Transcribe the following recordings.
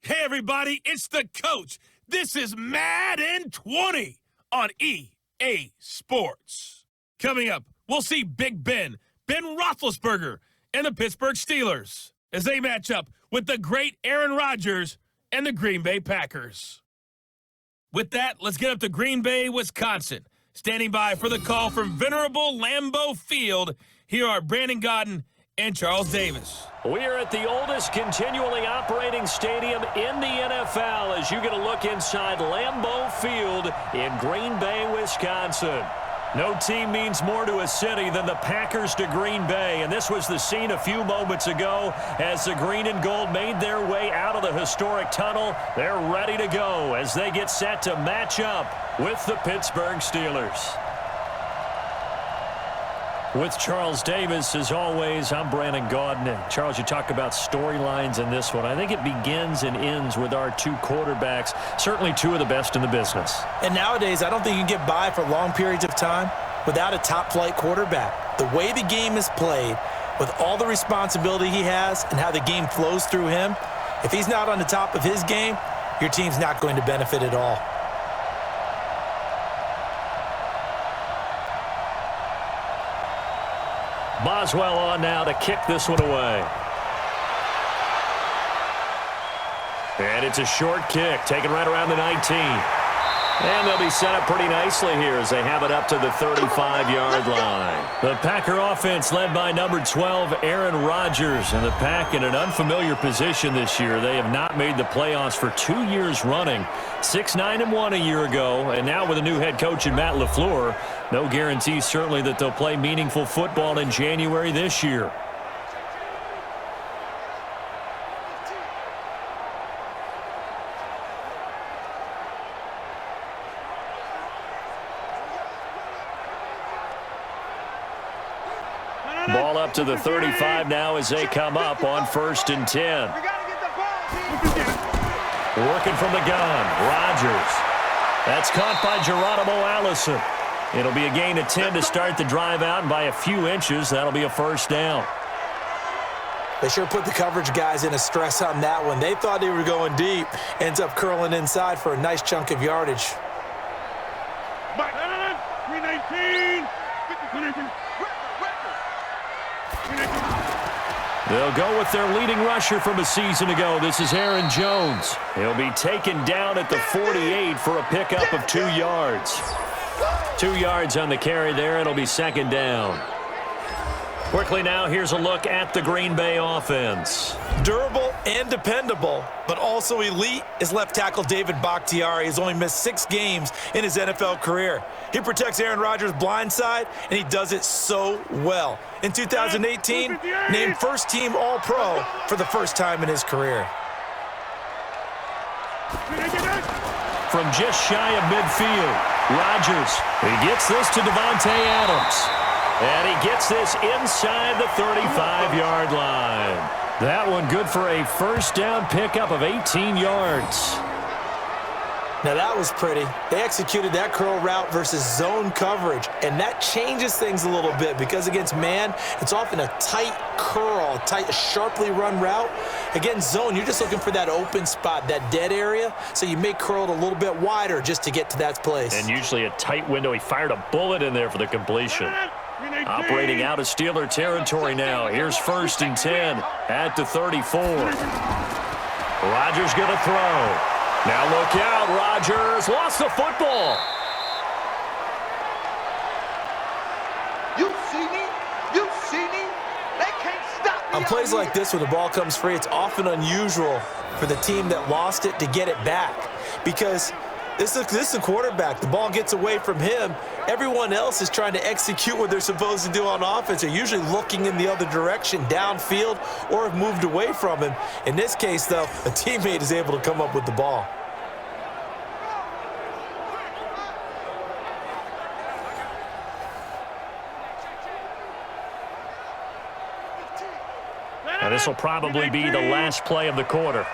Hey everybody, it's the coach. This is Madden 20 on EA Sports. Coming up, we'll see Big Ben Roethlisberger, and the Pittsburgh Steelers as they match up with the great Aaron Rodgers and the Green Bay Packers. With that, let's get up to Green Bay, Wisconsin. Standing by for the call from venerable Lambeau Field, here are Brandon Godden and Charles Davis. We are at the oldest continually operating stadium in the NFL as you get a look inside Lambeau Field in Green Bay, Wisconsin. No team means more to a city than the Packers to Green Bay, and this was the scene a few moments ago as the green and gold made their way out of the historic tunnel. They're ready to go as they get set to match up with the Pittsburgh Steelers. With Charles Davis, as always, I'm Brandon Godden. Charles, you talk about storylines in this one. I think it begins and ends with our two quarterbacks, certainly two of the best in the business. And nowadays, I don't think you can get by for long periods of time without a top-flight quarterback. The way the game is played, with all the responsibility he has and how the game flows through him, if he's not on the top of his game, your team's not going to benefit at all. Boswell on now to kick this one away. And it's a short kick, taken right around the 19. And they'll be set up pretty nicely here as they have it up to the 35-yard line. The Packer offense led by number 12, Aaron Rodgers, and the Pack in an unfamiliar position this year. They have not made the playoffs for 2 years running. 6-9-1 a year ago, and now with a new head coach in Matt LaFleur, no guarantee certainly that they'll play meaningful football in January this year. Ball up to the 35 now as they come up on 1st and 10. Working from the gun, Rodgers. That's caught by Geronimo Allison. It'll be a gain of 10 to start the drive out, and by a few inches, that'll be a first down. They sure put the coverage guys in a stress on that one. They thought they were going deep. Ends up curling inside for a nice chunk of yardage. 319. They'll go with their leading rusher from a season ago. This is Aaron Jones. He'll be taken down at the 48 for a pickup of 2 yards. 2 yards on the carry there. It'll be second down. Quickly now, here's a look at the Green Bay offense. Durable and dependable, but also elite is left tackle David Bakhtiari. He's only missed 6 games in his NFL career. He protects Aaron Rodgers' blind side, and he does it so well. In 2018, named first-team All-Pro for the first time in his career. From just shy of midfield, Rodgers, he gets this to Devontae Adams. And he gets this inside the 35-yard line. That one good for a first down pickup of 18 yards. Now that was pretty. They executed that curl route versus zone coverage, and that changes things a little bit because against man, it's often a tight curl, tight, sharply run route. Against zone, you're just looking for that open spot, that dead area, so you may curl it a little bit wider just to get to that place. And usually a tight window. He fired a bullet in there for the completion. Operating out of Steeler territory now. Here's 1st and 10 at the 34. Rodgers going to throw. Now look out, Rodgers lost the football. You see me? You see me? They can't stop me. On plays like this where the ball comes free, it's often unusual for the team that lost it to get it back because this is a quarterback. The ball gets away from him. Everyone else is trying to execute what they're supposed to do on offense. They're usually looking in the other direction, downfield, or have moved away from him. In this case, though, a teammate is able to come up with the ball. And this will probably be the last play of the quarter.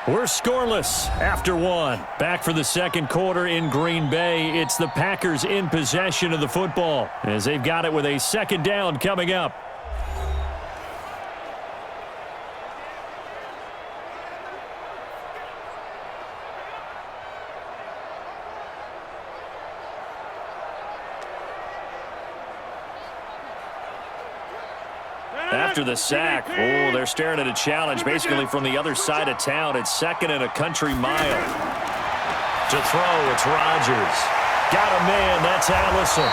We're scoreless after one. Back for the second quarter in Green Bay. It's the Packers in possession of the football as they've got it with a second down coming up. after the sack. Oh, they're staring at a challenge basically from the other side of town. It's 2nd and a country mile. To throw, it's Rodgers. Got a man, that's Allison.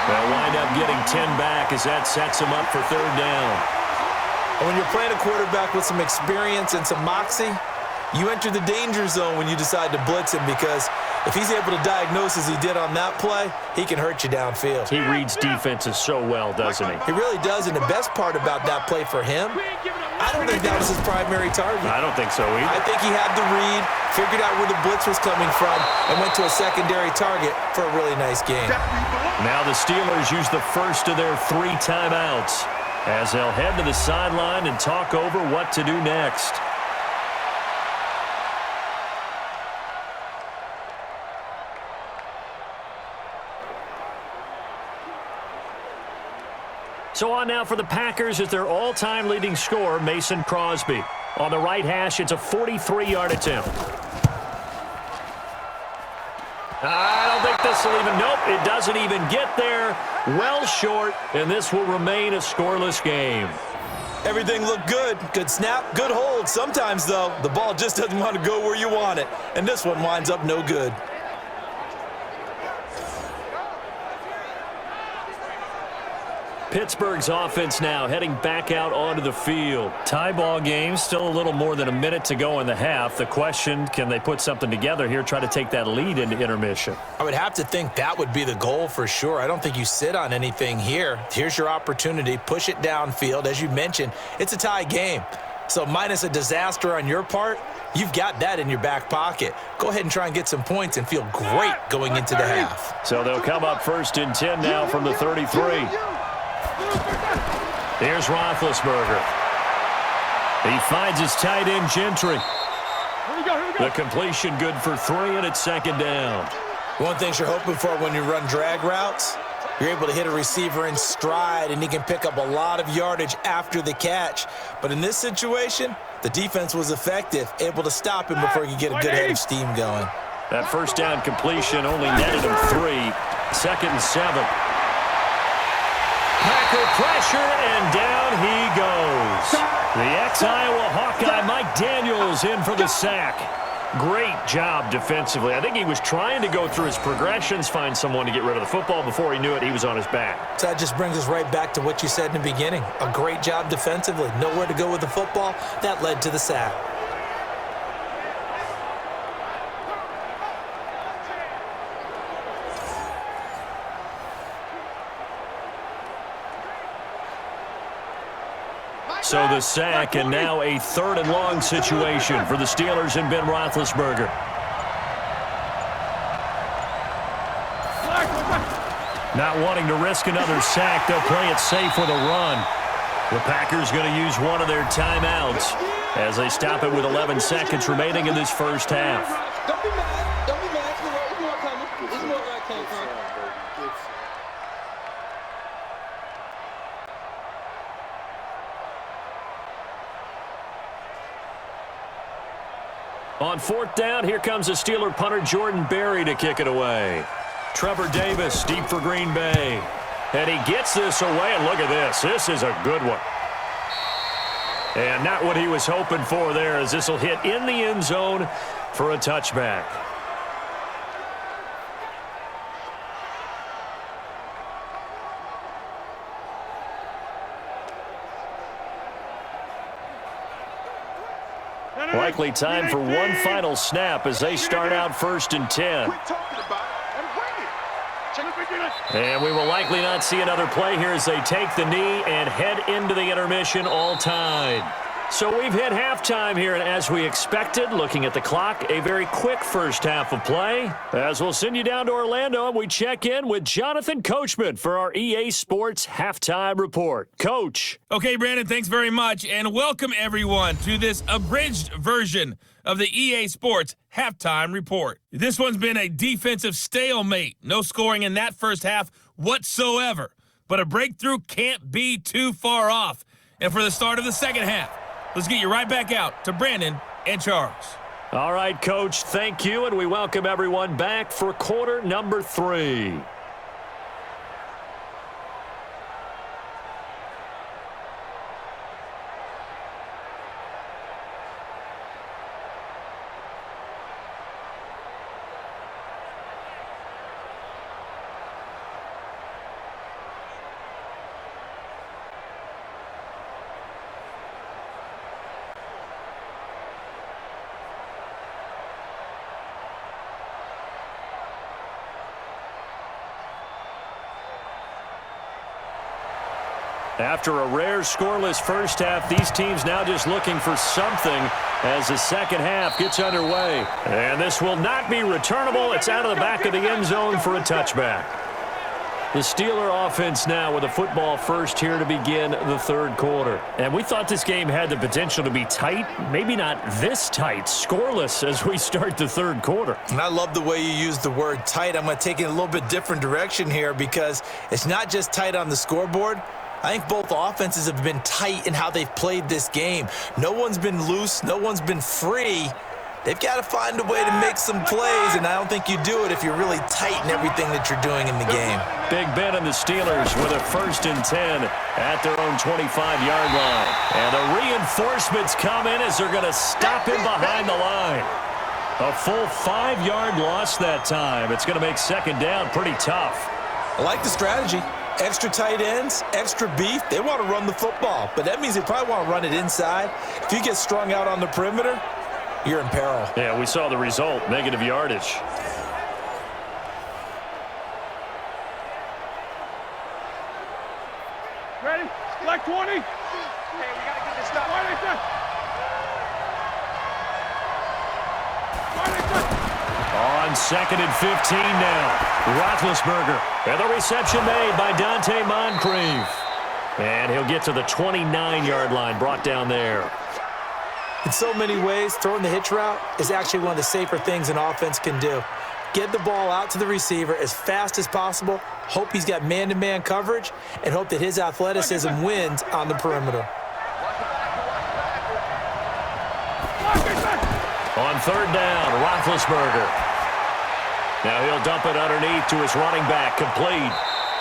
They'll wind up getting 10 back as that sets him up for 3rd down. And when you're playing a quarterback with some experience and some moxie, you enter the danger zone when you decide to blitz him, because if he's able to diagnose as he did on that play, he can hurt you downfield. He reads defenses so well, doesn't he? He really does, and the best part about that play for him, I don't think that was his primary target. I don't think so either. I think he had the read, figured out where the blitz was coming from, and went to a secondary target for a really nice game. Now the Steelers use the first of their 3 timeouts as they'll head to the sideline and talk over what to do next. So on now for the Packers is their all-time leading scorer, Mason Crosby. On the right hash, it's a 43-yard attempt. I don't think this will even, nope, it doesn't even get there. Well short, and this will remain a scoreless game. Everything looked good. Good snap, good hold. Sometimes, though, the ball just doesn't want to go where you want it. And this one winds up no good. Pittsburgh's offense now heading back out onto the field. Tie ball game, still a little more than a minute to go in the half. The question, can they put something together here, try to take that lead into intermission? I would have to think that would be the goal for sure. I don't think you sit on anything here. Here's your opportunity. Push it downfield. As you mentioned, it's a tie game. So minus a disaster on your part, you've got that in your back pocket. Go ahead and try and get some points and feel great going into the half. So they'll come up 1st and 10 now from the 33. Here's Roethlisberger. He finds his tight end, Gentry. The completion good for 3, and it's 2nd down. One thing you're hoping for when you run drag routes, you're able to hit a receiver in stride, and he can pick up a lot of yardage after the catch. But in this situation, the defense was effective, able to stop him before he could get a good head of steam going. That 1st down completion only netted him 3. 2nd and 7. Packer pressure, and down he goes. The ex-Iowa Hawkeye Mike Daniels in for the sack. Great job defensively. I think he was trying to go through his progressions, find someone to get rid of the football. Before he knew it, he was on his back. So that just brings us right back to what you said in the beginning. A great job defensively. Nowhere to go with the football. That led to the sack. So the sack, and now a 3rd and long situation for the Steelers and Ben Roethlisberger. Not wanting to risk another sack, they'll play it safe with a run. The Packers going to use one of their timeouts as they stop it with 11 seconds remaining in this 1st half. Don't be mad. Don't be mad. It's more coming. It's more where I came from. On 4th down, here comes the Steeler punter Jordan Berry to kick it away. Trevor Davis deep for Green Bay. And he gets this away, and look at this. This is a good one. And not what he was hoping for there, as this will hit in the end zone for a touchback. Likely time for one final snap as they start out 1st and 10. And we will likely not see another play here as they take the knee and head into the intermission all tied. So we've hit halftime here, and as we expected, looking at the clock, a very quick 1st half of play. As we'll send you down to Orlando, and we check in with Jonathan Coachman for our EA Sports Halftime Report. Coach. Okay, Brandon, thanks very much, and welcome everyone to this abridged version of the EA Sports Halftime Report. This one's been a defensive stalemate. No scoring in that 1st half whatsoever, but a breakthrough can't be too far off. And for the start of the 2nd half, let's get you right back out to Brandon and Charles. All right, Coach, thank you, and we welcome everyone back for quarter number 3. After a rare scoreless first half, these teams now just looking for something as the second half gets underway. And this will not be returnable. It's out of the back of the end zone for a touchback. The Steeler offense now with a football first here to begin the third quarter. And we thought this game had the potential to be tight, maybe not this tight, scoreless as we start the third quarter. And I love the way you use the word tight. I'm going to take it in a little bit different direction here because it's not just tight on the scoreboard. I think both offenses have been tight in how they've played this game. No one's been loose. No one's been free. They've got to find a way to make some plays, and I don't think you do it if you're really tight in everything that you're doing in the game. Big Ben and the Steelers with a 1st and 10 at their own 25-yard line. And the reinforcements come in as they're going to stop him behind the line. A full 5-yard loss that time. It's going to make second down pretty tough. I like the strategy. Extra tight ends, extra beef. They want to run the football, but that means they probably want to run it inside. If you get strung out on the perimeter, you're in peril. Yeah, we saw the result, negative yardage. Ready? Like 20. Hey, we gotta get this stuff. On 2nd and 15 now. Roethlisberger. And the reception made by Dante Moncrief. And he'll get to the 29-yard line, brought down there. In so many ways, throwing the hitch route is actually one of the safer things an offense can do. Get the ball out to the receiver as fast as possible, hope he's got man-to-man coverage, and hope that his athleticism wins on the perimeter. On 3rd down, Roethlisberger. Now he'll dump it underneath to his running back, complete.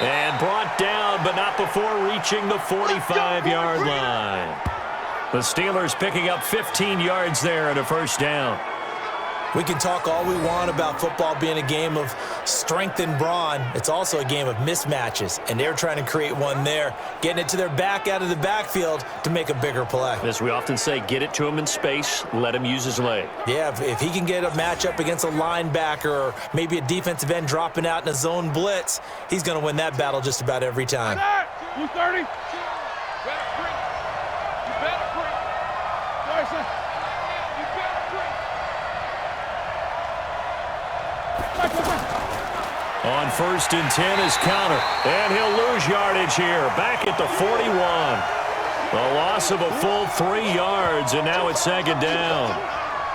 And brought down, but not before reaching the 45-yard line. The Steelers picking up 15 yards there and a 1st down. We can talk all we want about football being a game of strength and brawn. It's also a game of mismatches, and they're trying to create one there, getting it to their back out of the backfield to make a bigger play. As we often say, get it to him in space, let him use his leg. Yeah, if he can get a matchup against a linebacker or maybe a defensive end dropping out in a zone blitz, he's going to win that battle just about every time. 230. On 1st and 10 is counter. And he'll lose yardage here. Back at the 41. A loss of a full 3 yards, and now it's 2nd down.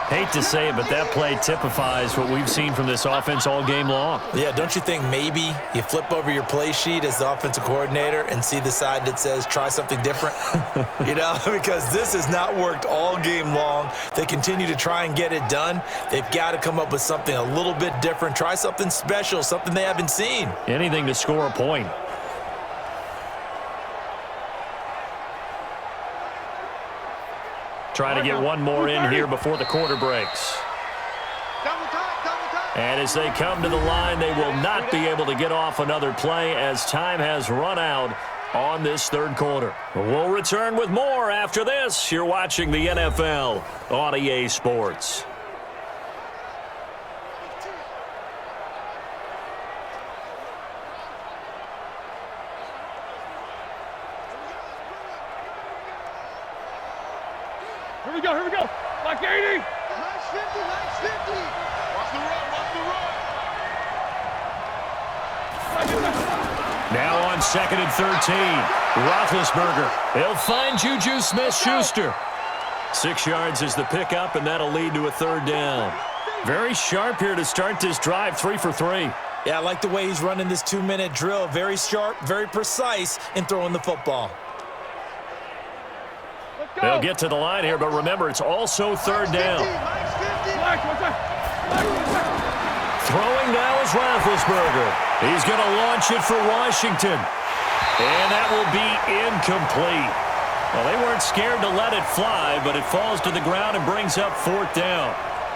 Hate to say it, but that play typifies what we've seen from this offense all game long. Yeah, don't you think maybe you flip over your play sheet as the offensive coordinator and see the side that says try something different? You know, because this has not worked all game long. They continue to try and get it done. They've got to come up with something a little bit different. Try something special, something they haven't seen. Anything to score a point. Trying to get one more in here before the quarter breaks. And as they come to the line, they will not be able to get off another play as time has run out on this third quarter. We'll return with more after this. You're watching the NFL on EA Sports. Here we go. Like 80. Nice 50, nice 50. Watch the run. Now on 2nd and 13, Roethlisberger. He'll find Juju Smith-Schuster. 6 yards is the pickup, and that'll lead to a 3rd down. Very sharp here to start this drive, 3 for 3. Yeah, I like the way he's running this 2-minute drill. Very sharp, very precise in throwing the football. They'll get to the line here, but remember, it's also 3rd down. Throwing now is Roethlisberger. He's going to launch it for Washington. And that will be incomplete. Well, they weren't scared to let it fly, but it falls to the ground and brings up 4th down.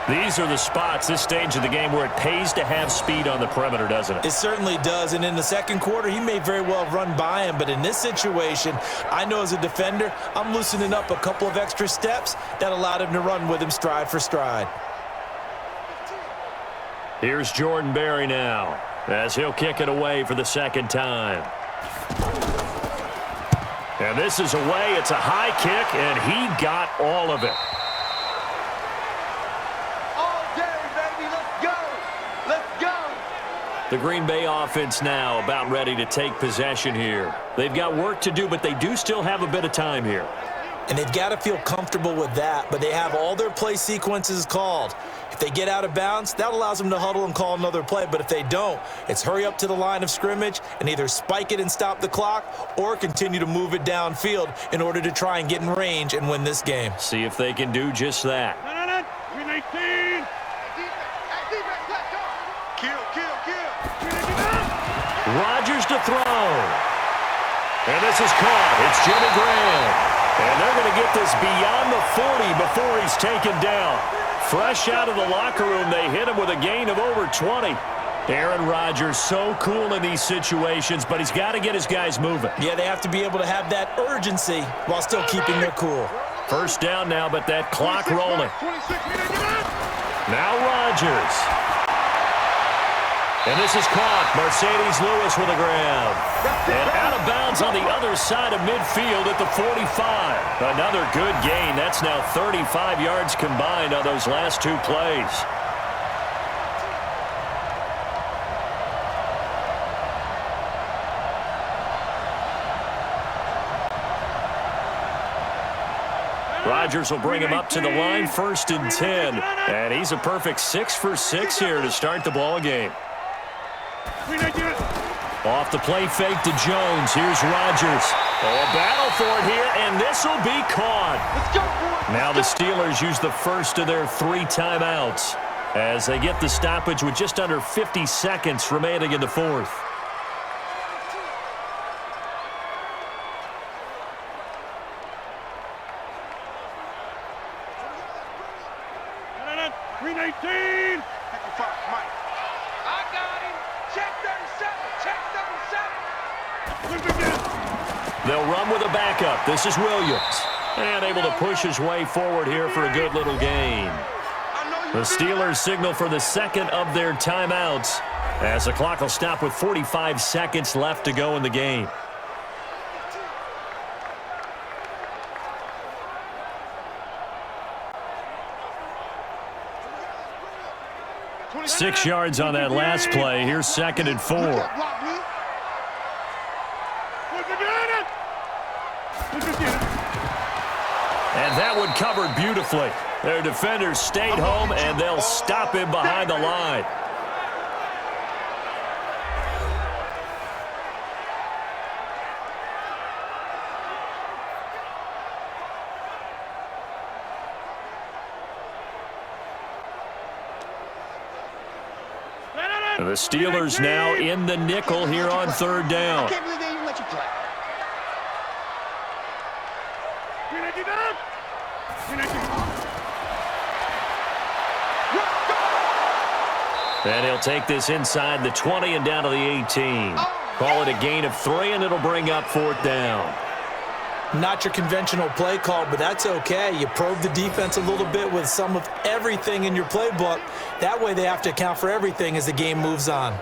These are the spots, this stage of the game, where it pays to have speed on the perimeter, doesn't it? It certainly does, and in the second quarter, he may very well run by him, but in this situation, I know as a defender, I'm loosening up a couple of extra steps that allowed him to run with him stride for stride. Here's Jordan Berry now, as he'll kick it away for the 2nd time. And this is away. It's a high kick, and he got all of it. All day, baby. Let's go. Let's go. The Green Bay offense now about ready to take possession here. They've got work to do, but they do still have a bit of time here. And they've got to feel comfortable with that, but they have all their play sequences called. If they get out of bounds, that allows them to huddle and call another play. But if they don't, it's hurry up to the line of scrimmage and either spike it and stop the clock or continue to move it downfield in order to try and get in range and win this game. See if they can do just that. Rodgers to throw. And this is caught. It's Jimmy Graham. And they're going to get this beyond the 40 before he's taken down. Fresh out of the locker room, they hit him with a gain of over 20. Aaron Rodgers so cool in these situations, but he's got to get his guys moving. Yeah, they have to be able to have that urgency while still keeping their cool. First down now, but that clock rolling. Now Rodgers. And this is caught. Mercedes Lewis with a grab. And out of bounds on the other side of midfield at the 45. Another good gain. That's now 35 yards combined on those last two plays. Rodgers will bring him up to the line, 1st and 10. And he's a perfect 6 for 6 here to start the ball game. Off the play fake to Jones. Here's Rodgers. Oh, a battle for it here, and this will be caught. Now the Steelers use the first of their 3 timeouts as they get the stoppage with just under 50 seconds remaining in the 4th. They'll run with a backup. This is Williams. And able to push his way forward here for a good little gain. The Steelers signal for the second of their timeouts as the clock will stop with 45 seconds left to go in the game. Six yards on that last play. Here's 2nd and 4. And that one covered beautifully. Their defenders stayed home, and they'll stop him behind the line. The Steelers now in the nickel here on 3rd down. I can't believe they even let you play. And he'll take this inside the 20 and down to the 18. Call it a gain of 3, and it'll bring up 4th down. Not your conventional play call, but that's okay. You probe the defense a little bit with some of everything in your playbook. That way they have to account for everything as the game moves on.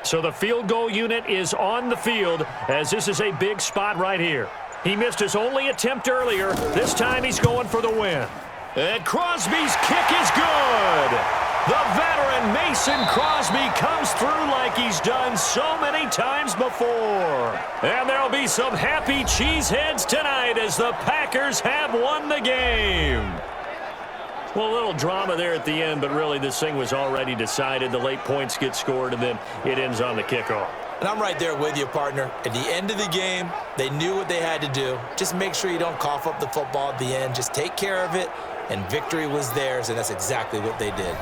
So the field goal unit is on the field as this is a big spot right here. He missed his only attempt earlier. This time he's going for the win. And Crosby's kick is good. The veteran Mason Crosby comes through like he's done so many times before. And there'll be some happy cheeseheads tonight as the Packers have won the game. Well, a little drama there at the end, but really this thing was already decided. The late points get scored, and then it ends on the kickoff. And I'm right there with you, partner. At the end of the game, they knew what they had to do. Just make sure you don't cough up the football at the end. Just take care of it, and victory was theirs, and that's exactly what they did.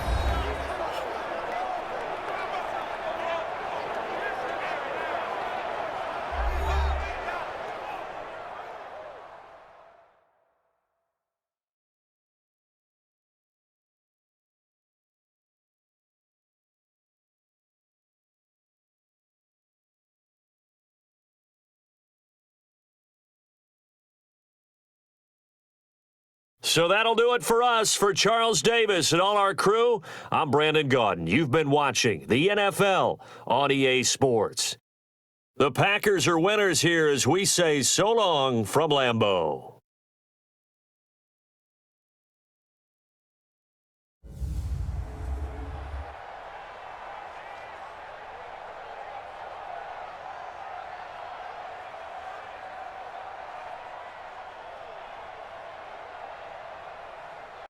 So that'll do it for us. For Charles Davis and all our crew, I'm Brandon Gaudin. You've been watching the NFL on EA Sports. The Packers are winners here as we say so long from Lambeau.